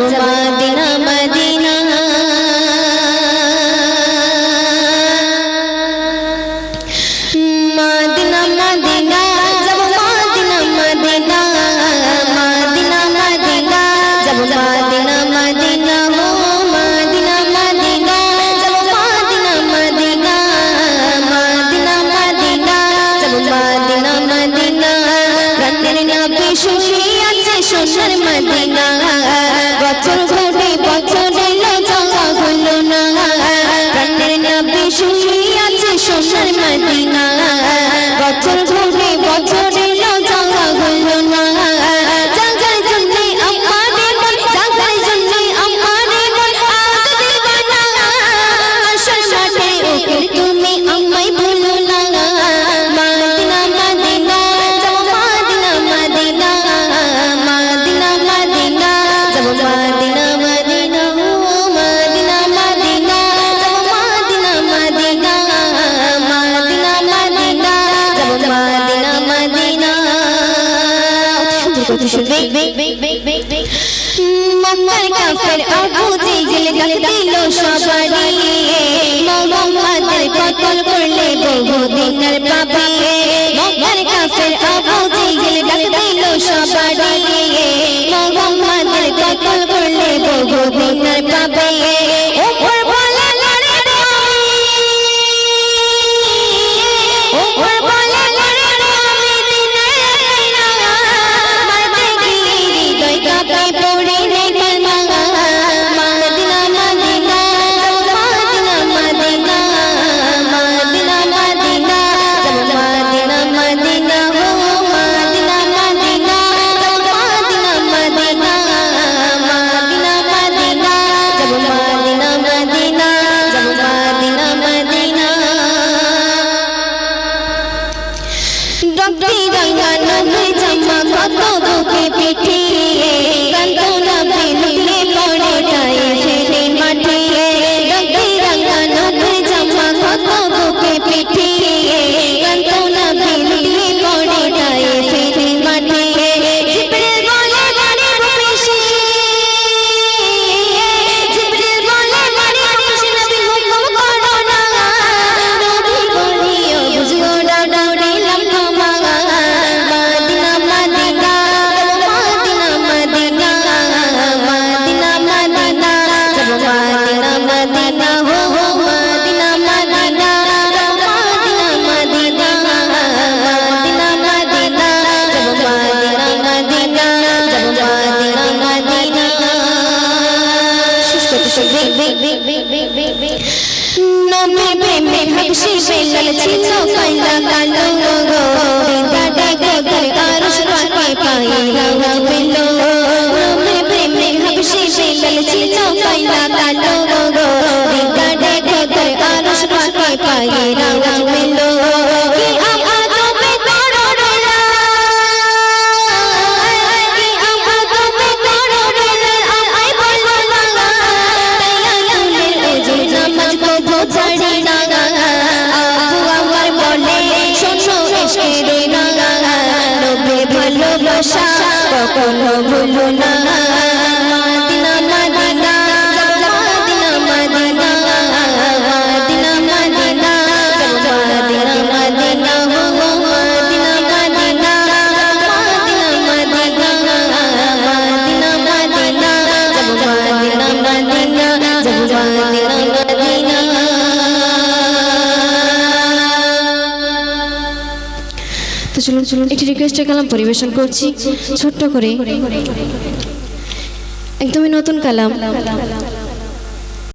Medina Medina Medina Medina যাব Medina Medina Medina Medina যাব Medina Medina হো Medina Medina যাব মদিনা মদিনা মদিনা মদিনা যাব Medina Medina প্রাণের নবী শুয়ে আছে সোনার মদিনা বছর ঘটে বছর এলো যাওয়া হলো না প্রাণের নবী শুয়ে আছে সোনার মদিনা বছর ঘটে বছর এলো যাওয়া হলো না জাগার জন্য আমাদের মন জাগার জন্য আমাদের মন আজ দিবানা আসর মাঠে ওকে তুমি আমায় ভুলো না মদিনা মদিনা যাব মদিনা মদিনা মদিনা মদিনা যাব Medina Medina oh Medina Medina যাব মদিনা মদিনা মদিনা মদিনা যাব মদিনা মদিনা অতি সুন্দর মক্কার কাফের আবু জেহেল ডাক দিল সবারই মুহাম্মাদের কতল করলে বহুদিনের পাপী মক্কার কাফের আবু জেহেল ডাক দিল সবারই মুহাম্মাদের কতল করলে বহুদিনের পাপী ওপর বলে লড়ে আমি ওপর বলে লড়ে আমি দিনের না মারতে গিয়ে হৃদয় কাঁপে পড়ে নেই কালমা মদিনা মদিনা যাব মদিনা মদিনা মদিনা মদিনা যাব মদিনা মদিনা হো মদিনা মদিনা যাব মদিনা মদিনা মদিনা মদিনা যাব মদিনা মদিনা যাব মদিনা মদিনা রক্তি রঙানো জামা কত বুকে পিঠে কান্দো না ফেলে পড়ে যায় ফেলে মাঠে রক্তি রঙানো জামা কত বুকে পিঠে কান্দো না ফেলে পড়ে যায় ফেলে মাঠে জিবরিল বলে বাড়ি বেশি জিবরিল বলে বাড়ি বেশি নবী হুকুম করো না নবী বলিও বুঝিও না দৌড়িলাম ক্ষমা মদিনা মদিনা যাব মদিনা মদিনা মদিনা মদিনা যাব মদিনা মদিনা হো মদিনা মদিনা যাব মদিনা মদিনা মদিনা মদিনা যাব মদিনা মদিনা যাব মদিনা মদিনা নবী প্রেমে হাবশি বেলাল ছিল কালা কালো বিদাতে গোদর আরশ পাকে পাইলা পেল নবী প্রেমে হাবশি বেলাল ছিল কালা কালো বিদাতে গোদর আরশ পাকে পাইলা পেল কি আমাদমে করো রেলা কি আমাদমে করো রেলা আই বলো না তাইয়ালের ওজুর নামাজ কবু ছাড়ি না আবু আমার বলে শোনো ইশকের না নবীর ভালোবাসা কখনো ভুলো না মদিনা মদিনা যাব মদিনা মদিনা মদিনা মদিনা যাব মদিনা মদিনা হো মদিনা মদিনা যাব মদিনা মদিনা মদিনা মদিনা যাব মদিনা মদিনা যাব মদিনা মদিনা তো চলুন চলুন একটি রিকোয়েস্টের কালাম পরিবেশন করছি ছোট্ট করে একদমই নতুন কালাম